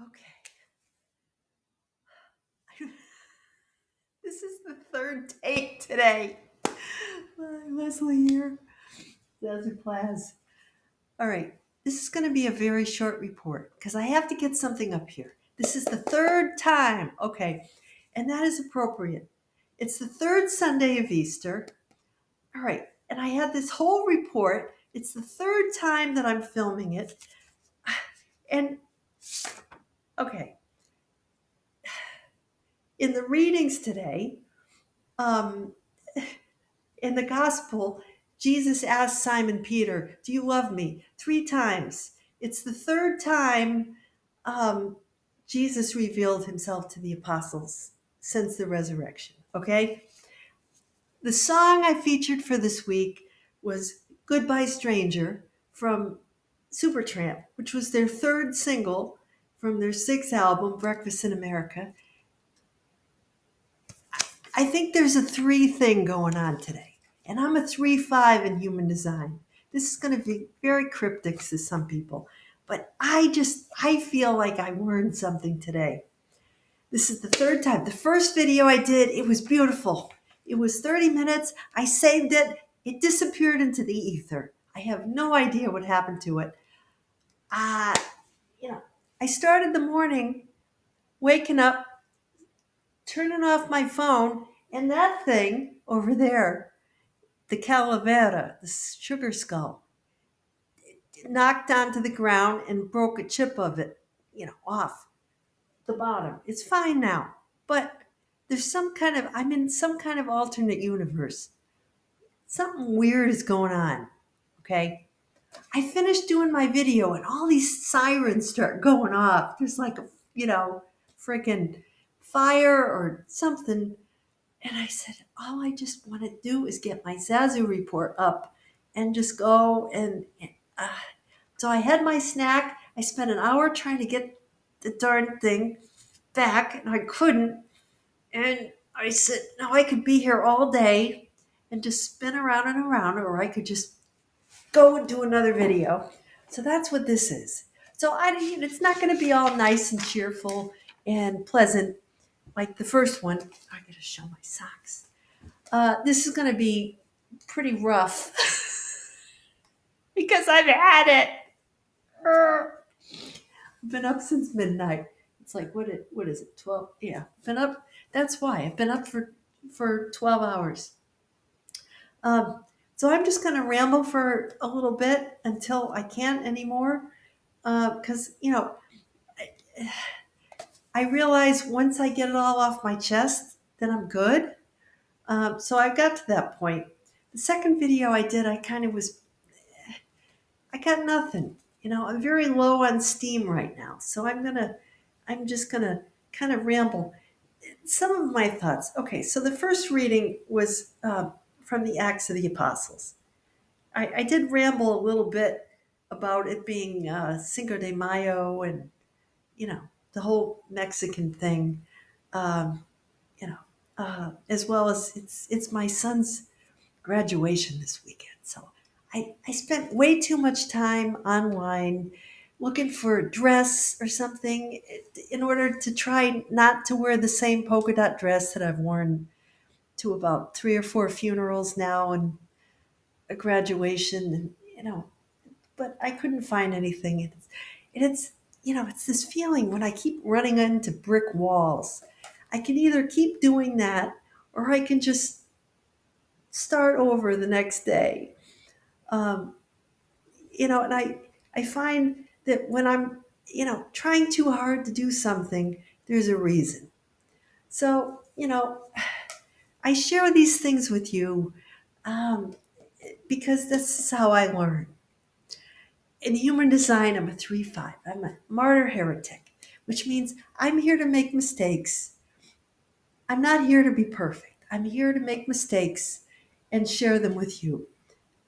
Okay. This is the third take today. Leslie here. Zazoo Plazz. All right. This is going to be a very short report because I have to get something up here. This is the third time. Okay. And that is appropriate. It's the third Sunday of Easter. All right. And I had this whole report. It's the third time that I'm filming it. And okay. In the readings today, um, in the gospel, Jesus asked Simon Peter, "Do you love me?" 3 times. It's the third time Jesus revealed himself to the apostles since the resurrection. Okay? The song I featured for this week was Goodbye Stranger from Supertramp, which was their third single from their sixth album, Breakfast in America. I think there's a 3 thing going on today. And I'm a 3-5 in human design. This is going to be very cryptic to some people. But I feel like I learned something today. This is the third time. The first video I did, it was beautiful. It was 30 minutes. I saved it. It disappeared into the ether. I have no idea what happened to it. Uh, you know, I started the morning waking up, turning off my phone, and that thing over there, the calavera, the sugar skull, knocked onto the ground and broke a chip of it, off the bottom. It's fine now, but I'm in some kind of alternate universe. Something weird is going on, okay? I finished doing my video and all these sirens start going off. There's like freaking fire or something. And I said, all I just want to do is get my Zazoo report up and just go. Uh, so I had my snack. I spent an hour trying to get the darn thing back, and I couldn't. And I said, no, I could be here all day and just spin around and around, or I could just go and do another video. So that's what this is. So it's not going to be all nice and cheerful and pleasant like the first one. I got to show my socks. This is going to be pretty rough because I've had it. I've been up since midnight. It's like what is it? 12? Yeah, been up. That's why I've been up for 12 hours. Um, so I'm just going to ramble for a little bit until I can't anymore. Because I realize once I get it all off my chest, then I'm good. So I got to that point. The second video I did, I got nothing. I'm very low on steam right now. So I'm just gonna kind of ramble. Some of my thoughts. Okay, so the first reading was from the Acts of the Apostles. I did ramble a little bit about it being Cinco de Mayo and, the whole Mexican thing, um, as well as it's my son's graduation this weekend. So I spent way too much time online looking for a dress or something in order to try not to wear the same polka dot dress that I've worn to about 3 or 4 funerals now and a graduation and but I couldn't find anything. It's this feeling when I keep running into brick walls. I can either keep doing that or I can just start over the next day. Um, and I find that when I'm, trying too hard to do something, there's a reason. So, I share these things with you um, because this is how I learn. In human design, I'm a 3-5. I'm a martyr heretic, which means I'm here to make mistakes. I'm not here to be perfect. I'm here to make mistakes and share them with you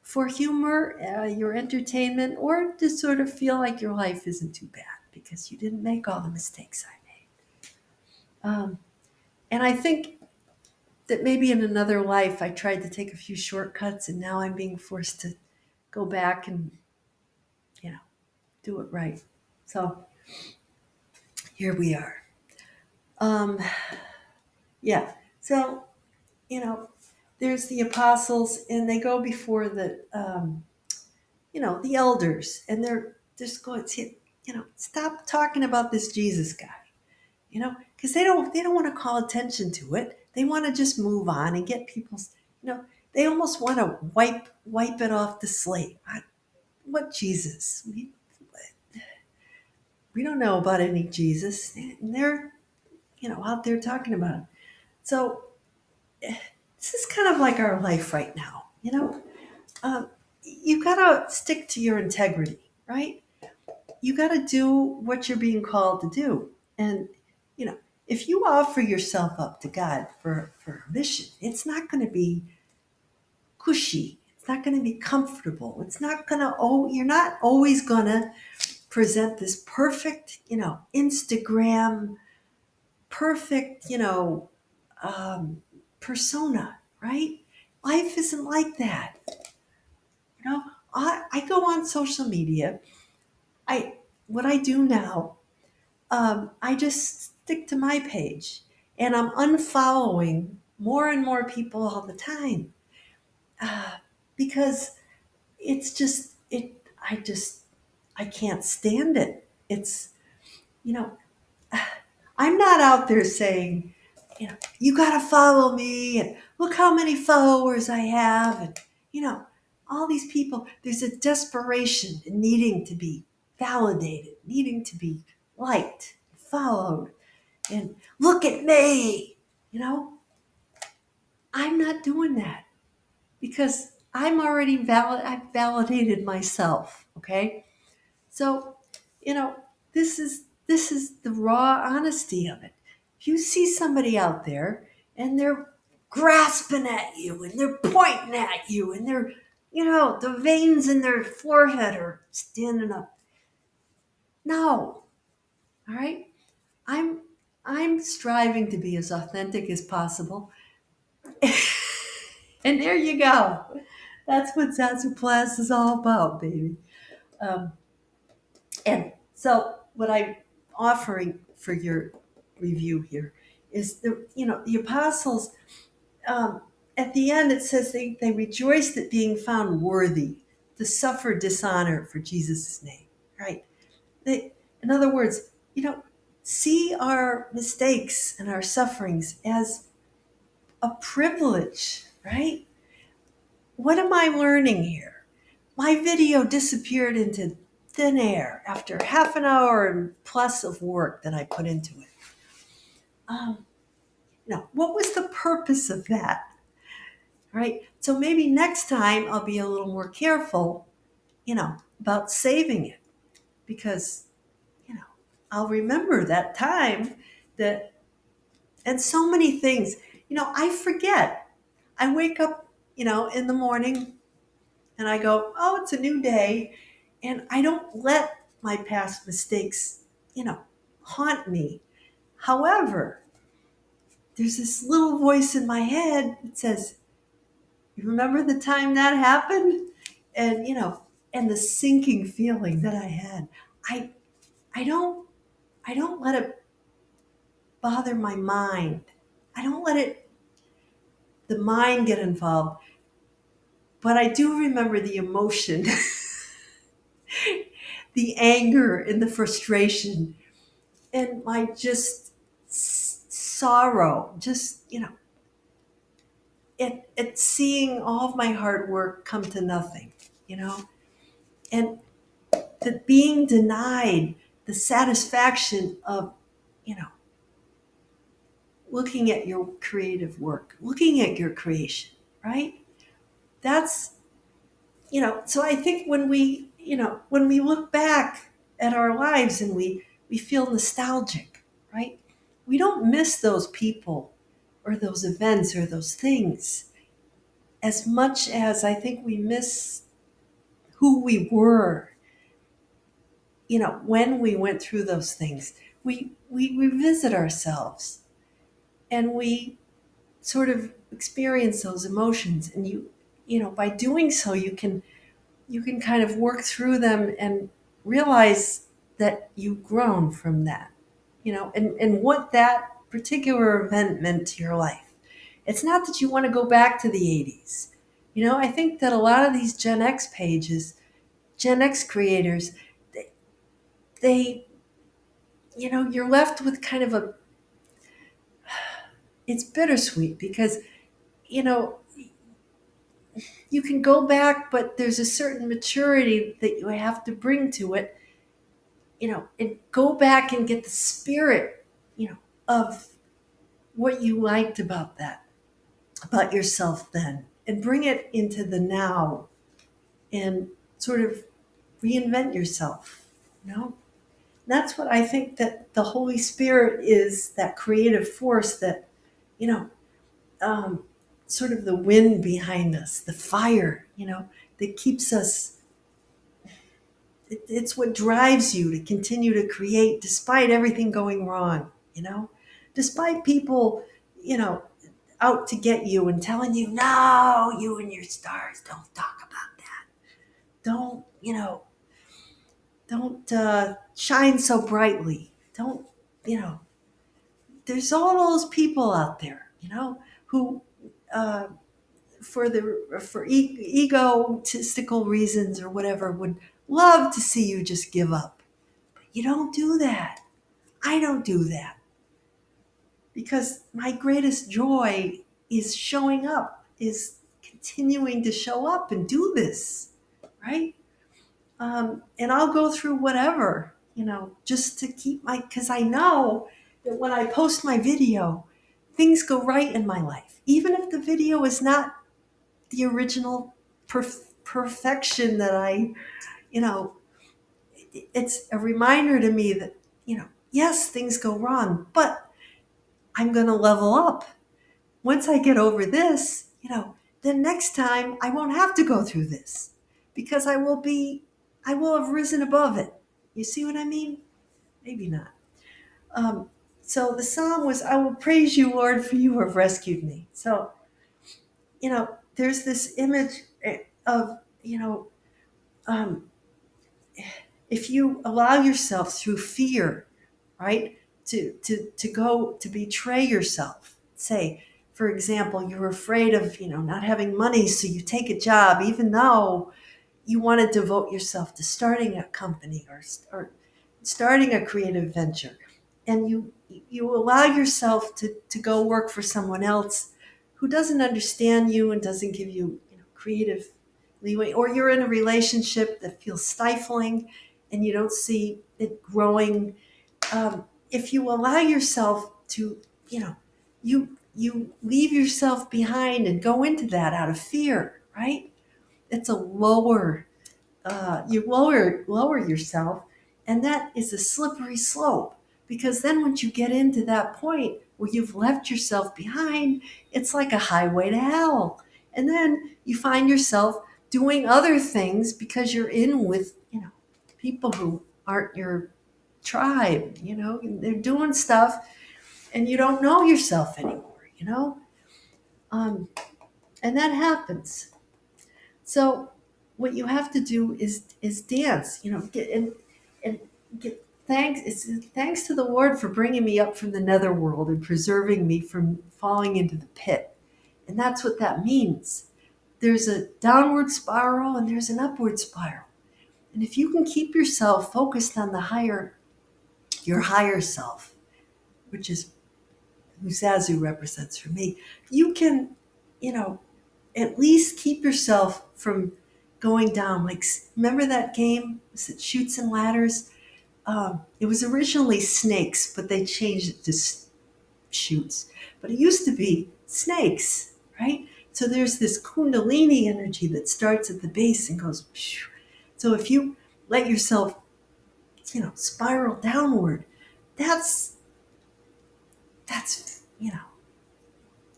for humor, your entertainment, or to sort of feel like your life isn't too bad because you didn't make all the mistakes I made. And I think that maybe in another life I tried to take a few shortcuts and now I'm being forced to go back and, do it right. So here we are. Um, yeah. So, you know, there's the apostles, and they go before the elders, and they're just going, stop talking about this Jesus guy, because they don't want to call attention to it. They want to just move on and get people's, they almost want to wipe it off the slate. What Jesus? We don't know about any Jesus, and they're out there talking about him. So this is kind of like our life right now. You got to stick to your integrity, right? You got to do what you're being called to do. And, you know, if you offer yourself up to God for a mission, it's not going to be cushy. It's not going to be comfortable. It's not going to, you're not always going to present this perfect, Instagram, perfect, um, persona, right? Life isn't like that. You know, I go on social media. I What I do now, I just stick to my page, and I'm unfollowing more and more people all the time, uh, because it's just it. I can't stand it. It's you know I'm not out there saying, you got to follow me and look how many followers I have. And, you know, all these people, there's a desperation in needing to be validated, needing to be liked, followed, and look at me. You know, I'm not doing that because I'm already I've validated myself. Okay. So, you know, this is the raw honesty of it. If you see somebody out there and they're grasping at you and they're pointing at you and they're, the veins in their forehead are standing up. No. All right? I'm I'm striving to be as authentic as possible. And there you go. That's what Zazoo Plazz is all about, baby. Um, And so, what I'm offering for your review here is the apostles. Um, at the end, it says they rejoiced at being found worthy to suffer dishonor for Jesus' name. Right? In other words, see our mistakes and our sufferings as a privilege. Right? What am I learning here? My video disappeared into thin air after half an hour and plus of work that I put into it. Um, what was the purpose of that? Right? So maybe next time I'll be a little more careful, about saving it because, you know, I'll remember that time that, and so many things, I forget. I wake up, in the morning and I go, oh, it's a new day. And I don't let my past mistakes, haunt me. However, there's this little voice in my head that says, you remember the time that happened? And, and the sinking feeling that I had. I, I don't, I don't let it bother my mind. I don't let the mind get involved. But I do remember the emotion, the anger and the frustration and my just sorrow, just at seeing all of my hard work come to nothing, and that being denied the satisfaction of you know looking at your creative work, looking at your creation, right? That's so I think when we look back at our lives and we feel nostalgic, right? We don't miss those people or those events or those things as much as I think we miss who we were, when we went through those things. We revisit ourselves and we sort of experience those emotions, and by doing so you can kind of work through them and realize that you've grown from that. and what that particular event meant to your life. It's not that you want to go back to the 80s. I think that a lot of these Gen X pages, Gen X creators, they you're left with kind of it's bittersweet because, you know, you can go back, but there's a certain maturity that you have to bring to it, and go back and get the spirit, of what you liked about that, about yourself then, and bring it into the now and sort of reinvent yourself, you know? That's what I think that the Holy Spirit is, that creative force that, you know, um, sort of the wind behind us, the fire, that keeps us. It's what drives you to continue to create despite everything going wrong, despite people, you know, out to get you and telling you, no, you and your stars, don't talk about that. Don't, don't shine so brightly. Don't, you know, there's all those people out there, who, uh, for egotistical reasons or whatever, would love to see you just give up. But you don't do that. I don't do that, because my greatest joy is showing up, is continuing to show up and do this, right? And I'll go through whatever, just to keep because I know that when I post my video, things go right in my life. Even if the video is not the original perfection that you know, it's a reminder to me that, yes, things go wrong, but I'm going to level up. Once I get over this, then next time I won't have to go through this, because I will have risen above it. You see what I mean? Maybe not. Um, so the psalm was, I will praise you, Lord, for you have rescued me. So, there's this image of, um, if you allow yourself through fear, right, to go to betray yourself. Say, for example, you're afraid of, not having money, so you take a job even though you want to devote yourself to starting a company, or starting a creative venture, and you allow yourself to go work for someone else who doesn't understand you and doesn't give you, creative leeway, or you're in a relationship that feels stifling and you don't see it growing. If you allow yourself to, you leave yourself behind and go into that out of fear, right? It's a you lower yourself, and that is a slippery slope, because then once you get into that point where you've left yourself behind, it's like a highway to hell. And then you find yourself doing other things because you're in with, people who aren't your tribe, they're doing stuff and you don't know yourself anymore, um, and that happens. So what you have to do is dance, get and get thanks. It's thanks to the Lord for bringing me up from the netherworld and preserving me from falling into the pit. And that's what that means. There's a downward spiral and there's an upward spiral. And if you can keep yourself focused on your higher self, which is who Zazoo represents for me, you can, you know, at least keep yourself from going down. Like, remember that game? Was it Shoots and Ladders? It was originally snakes, but they changed it to shoots. But it used to be snakes, right? So there's this kundalini energy that starts at the base and goes. Phew. So if you let yourself, spiral downward, that's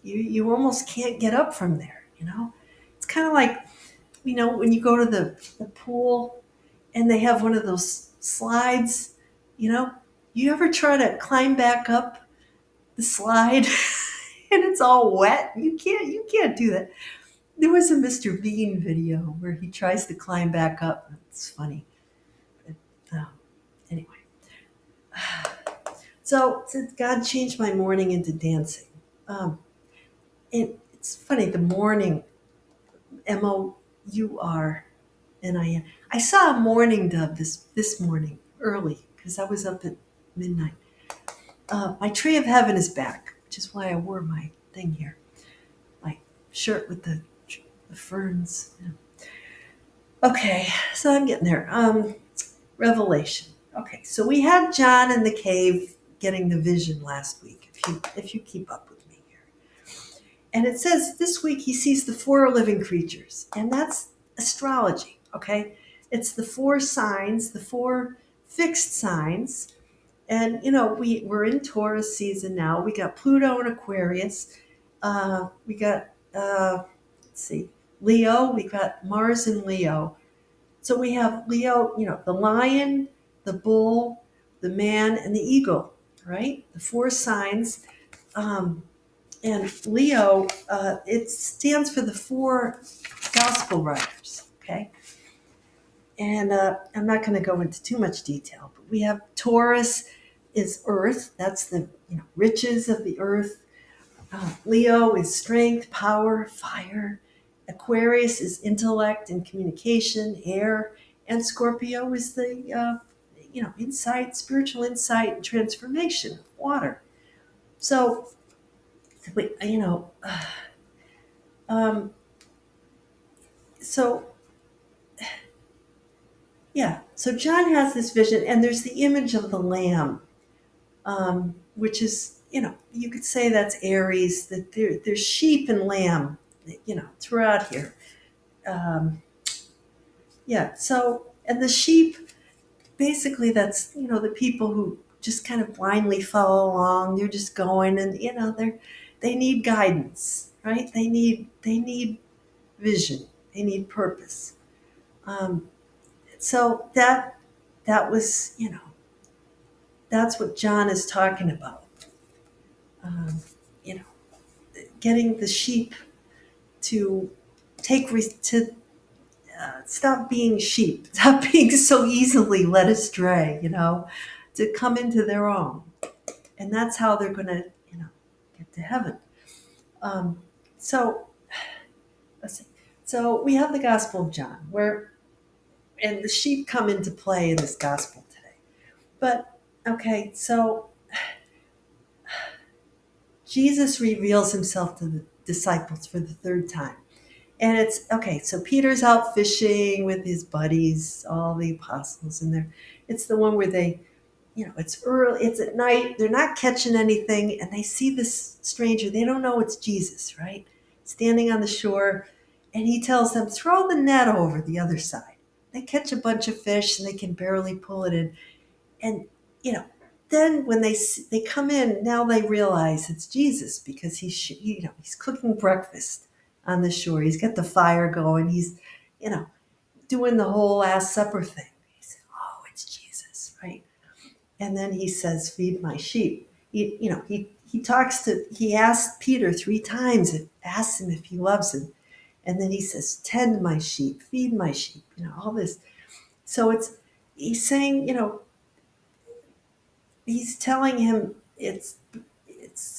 you almost can't get up from there. It's kind of like, when you go to the pool and they have one of those slides, you know, you ever try to climb back up the slide and it's all wet? You can't do that. There was a Mr. Bean video where he tries to climb back up. It's funny. But, anyway. So God changed my mourning into dancing. Um, and it's funny, the morning, Mournin. I saw a mourning dove this morning early because I was up at midnight. My tree of heaven is back, which is why I wore my thing here, my shirt with the ferns. Yeah. Okay, so I'm getting there. Revelation. Okay, so we had John in the cave getting the vision last week. If you keep up with me here, and it says this week he sees the four living creatures, and that's astrology. Okay, it's the four signs, the four fixed signs, and we're in Taurus season now. We got Pluto and Aquarius. We got let's see, Leo. We got Mars and Leo. So we have Leo, the lion, the bull, the man, and the eagle, right? The four signs. Um, and Leo, it stands for the four gospel writers, okay? And I'm not going to go into too much detail, but we have Taurus is earth. That's the riches of the earth. Leo is strength, power, fire. Aquarius is intellect and communication, air. And Scorpio is the, insight, spiritual insight and transformation, water. So, um, so yeah. So John has this vision, and there's the image of the lamb, which is, you could say that's Aries. That there's sheep and lamb, throughout here. Um, yeah. So, and the sheep, basically, that's the people who just kind of blindly follow along. They're just going, and they need guidance, right? They need vision. They need purpose. Um, so that was that's what John is talking about. Um, you know, Getting the sheep to to stop being sheep, stop being so easily led astray. To come into their own, and that's how they're going to get to heaven. Um, so let's see. So we have the Gospel of John, and the sheep come into play in this gospel today. But okay, so Jesus reveals himself to the disciples for the third time. And it's okay, so Peter's out fishing with his buddies, all the apostles, and it's the one where it's early, it's at night, they're not catching anything, and they see this stranger. They don't know it's Jesus, right? Standing on the shore, and he tells them, throw the net over the other side. They catch a bunch of fish, and they can barely pull it in. And, you know, then when they come in, now they realize it's Jesus because he's cooking breakfast on the shore. He's got the fire going. He's, you know, doing the whole Last Supper thing. He said, "Oh, it's Jesus, right?" And then he says, "Feed my sheep." He asks Peter three times, asks him if he loves him, and then he says, "Tend my sheep, feed my sheep." All this. So he's saying, he's telling him it's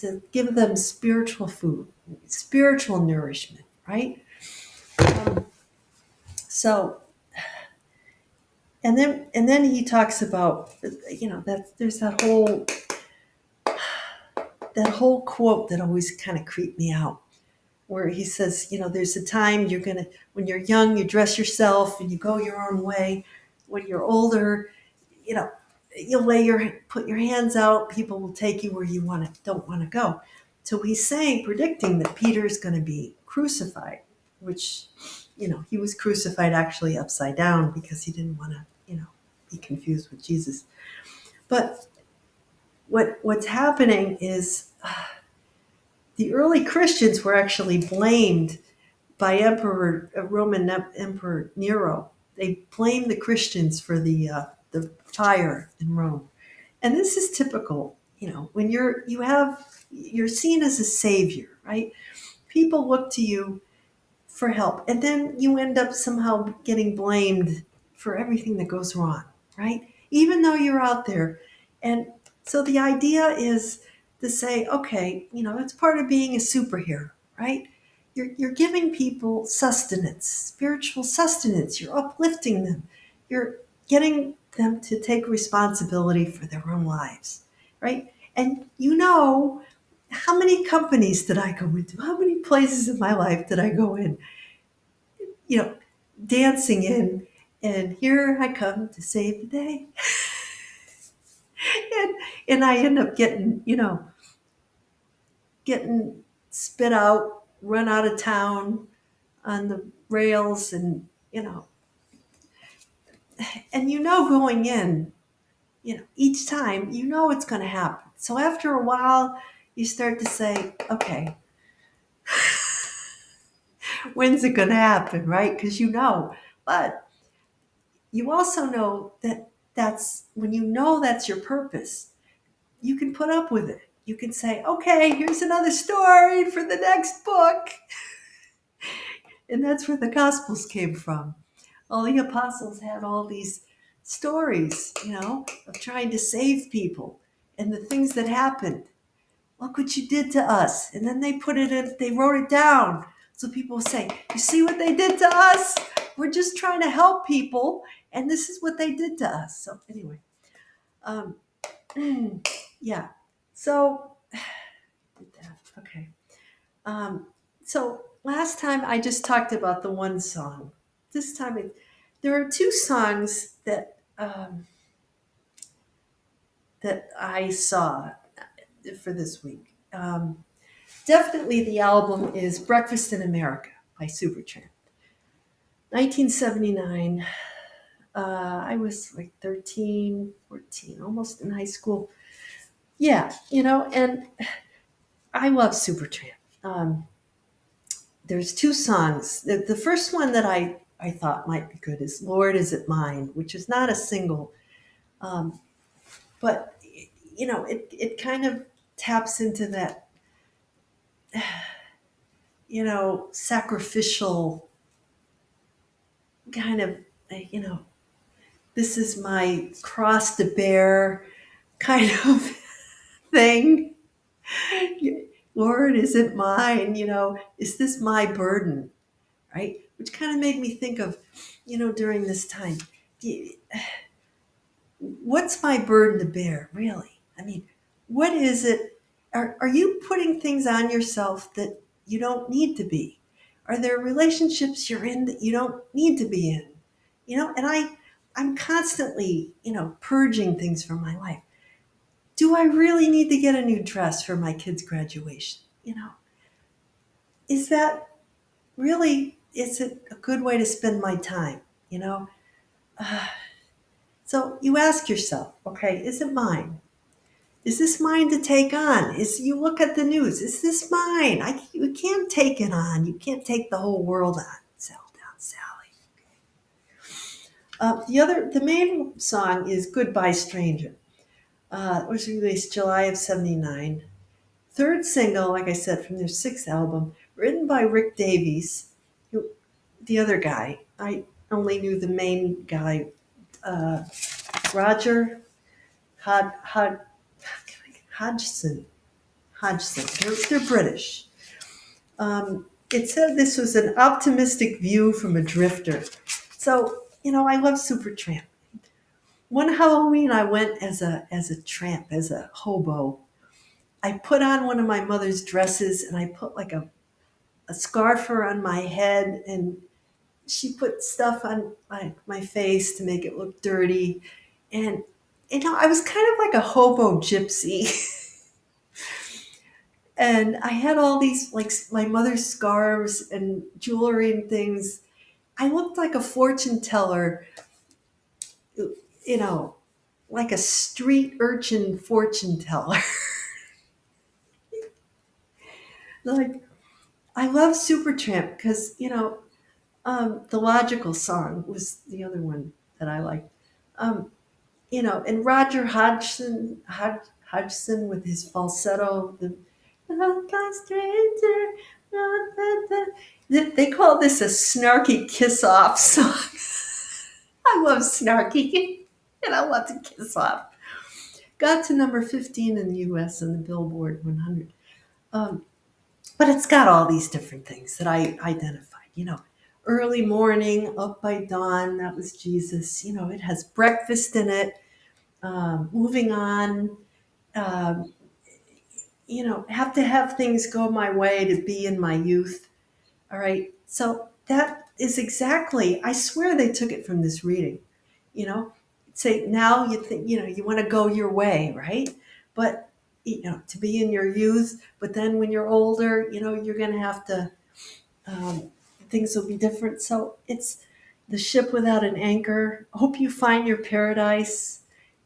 to give them spiritual food, spiritual nourishment, right? Um, so and then he talks about that there's that whole quote that always kind of creeped me out, where he says, there's a time when you're young, you dress yourself and you go your own way. When you're older, you know, you'll put your hands out, people will take you where you don't want to go. So he's predicting that Peter's going to be crucified, which, he was crucified actually upside down because he didn't want to, be confused with Jesus. But what's happening is the early Christians were actually blamed by Roman Emperor Nero. They blamed the Christians for the fire in Rome. And this is typical, when you're seen as a savior, right? People look to you for help, and then you end up somehow getting blamed for everything that goes wrong, right? Even though you're out there, and So the idea is to say, okay, it's part of being a superhero, right? You're giving people sustenance, spiritual sustenance. You're uplifting them. You're getting them to take responsibility for their own lives, right? And how many companies did I go into? How many places in my life did I go in? You know, dancing in, and here I come to save the day. and and I end up getting spit out, run out of town on the rails, and going in, each time it's going to happen. So after a while, you start to say, okay, when's it going to happen, right? Because but you also know that that's when that's your purpose. You can put up with it. You can say, okay, here's another story for the next book. And that's where the Gospels came from. All the apostles had all these stories, of trying to save people and the things that happened. Look what you did to us. And then they wrote it down. So people say, you see what they did to us? We're just trying to help people. And this is what they did to us. So anyway, um, yeah. So, did that. Okay. So last time I just talked about the one song. This time there are two songs that I saw for this week. Definitely the album is Breakfast in America by Supertramp. 1979. I was like 13, 14, almost in high school. Yeah, and I love Supertramp. There's two songs. The first one that I thought might be good is Lord, Is It Mine, which is not a single. Um, but, it kind of taps into that, sacrificial kind of, this is my cross to bear kind of thing. Lord, is it mine? Is this my burden? Right? Which kind of made me think of, during this time, what's my burden to bear, really? I mean, what is it? Are you putting things on yourself that you don't need to be? Are there relationships you're in that you don't need to be in? And I'm constantly, purging things from my life. Do I really need to get a new dress for my kid's graduation? Is that really, is it a good way to spend my time? Uh, so you ask yourself, okay, is it mine? Is this mine to take on? You look at the news. Is this mine? You can't take it on. You can't take the whole world on. Settle down, Sally. The main song is "Goodbye Stranger." It was released July of '79. Third single, like I said, from their sixth album, written by Rick Davies, who, the other guy. I only knew the main guy, Roger Hodgson. They're British. It said this was an optimistic view from a drifter. So, I love Supertramp. One Halloween, I went as a tramp, as a hobo. I put on one of my mother's dresses and I put like a scarf on my head, and she put stuff on my face to make it look dirty. And, I was kind of like a hobo gypsy. And I had all these, like, my mother's scarves and jewelry and things. I looked like a fortune teller, you know, like a street urchin fortune teller. Like, I love Supertramp because, the Logical Song was the other one that I liked. Um, and Roger Hodgson with his falsetto, stranger, they call this a snarky kiss off song. I love snarky, and I love to kiss off. got to number 15 in the US on the Billboard 100. Um, but it's got all these different things that I identified. Early morning, up by dawn, that was Jesus. It has breakfast in it. Moving on, um, have to have things go my way to be in my youth. All right. So that is exactly, I swear they took it from this reading. You know, say now you think, you want to go your way, right? But, to be in your youth, but then when you're older, you're going to have to, um, things will be different. So it's the ship without an anchor. Hope you find your paradise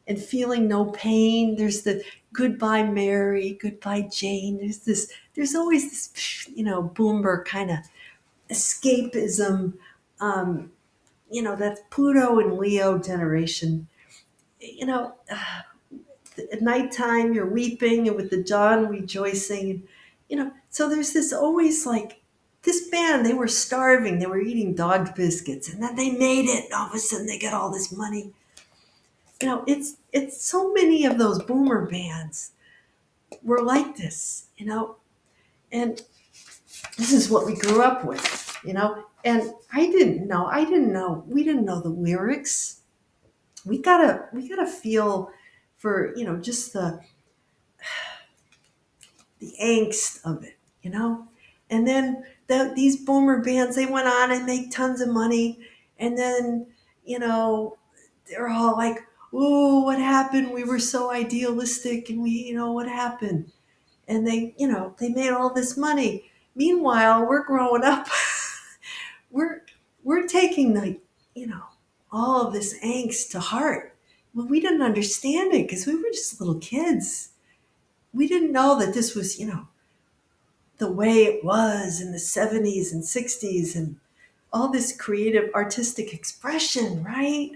and feeling no pain. There's the goodbye, Mary, goodbye, Jane. There's always this, boomer kind of escapism. Um, that's Pluto and Leo generation. At nighttime you're weeping and with the dawn rejoicing. So there's this always like this band, they were starving, they were eating dog biscuits, and then they made it, and all of a sudden they got all this money. It's so many of those boomer bands were like this, and this is what we grew up with, and I didn't know we didn't know the lyrics. We gotta feel for, just the angst of it, and then these boomer bands, they went on and make tons of money, and then, you know they're all like, oh, what happened, we were so idealistic, and we, what happened, and they made all this money. Meanwhile, we're growing up. we're we're taking the, you know all of this angst to heart. Well, we didn't understand it because we were just little kids. We didn't know that this was, the way it was in the 70s and 60s, and all this creative artistic expression, right?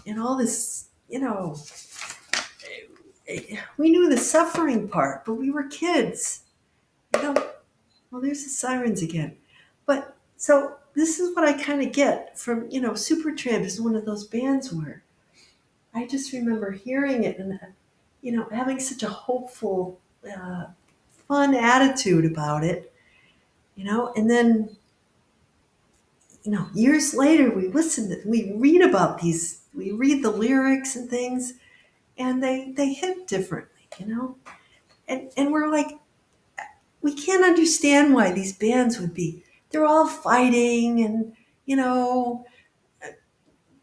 And all this, we knew the suffering part, but we were kids. you know well, there's the sirens again. But so this is what I kind of get from, Supertramp is one of those bands where I just remember hearing it and, having such a hopeful, fun attitude about it, and then, years later we listen to, we read about these, we read the lyrics and things, and they hit differently, and we're like, we can't understand why these bands would be, they're all fighting and,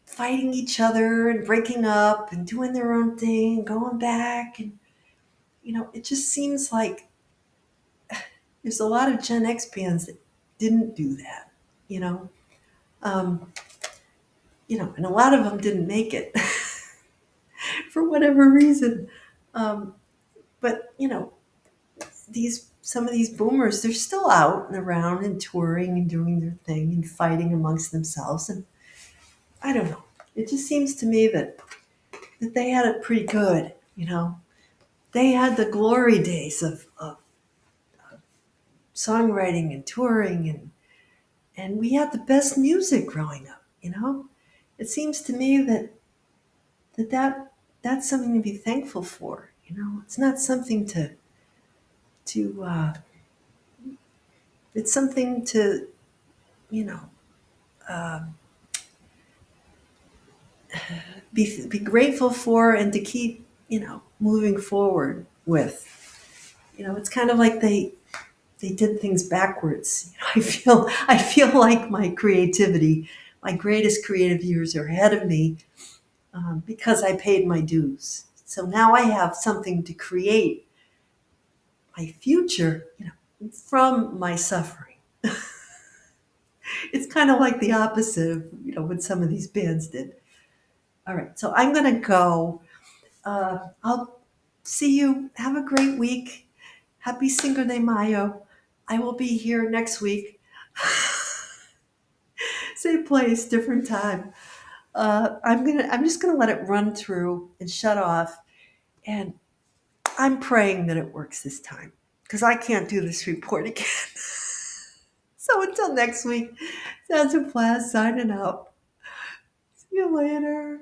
fighting each other and breaking up and doing their own thing, going back, and, it just seems like there's a lot of Gen X bands that didn't do that, you know. Um, and a lot of them didn't make it for whatever reason. Um, but these some of these boomers, they're still out and around and touring and doing their thing and fighting amongst themselves. And I don't know. It just seems to me that they had it pretty good. They had the glory days of songwriting and touring, and we had the best music growing up. It seems to me that's something to be thankful for. It's not something to it's something to, you know um, be grateful for, and to keep, moving forward with. It's kind of like they did things backwards. I feel like my creativity, my greatest creative years are ahead of me, because I paid my dues. So now I have something to create my future, from my suffering. It's kind of like the opposite of, what some of these bands did. All right, so I'm gonna go. I'll see you. Have a great week. Happy Cinco de Mayo. I will be here next week. Same place, different time. I'm just gonna let it run through and shut off, and I'm praying that it works this time because I can't do this report again. So until next week, Zazoo Plazz signing out. See you later.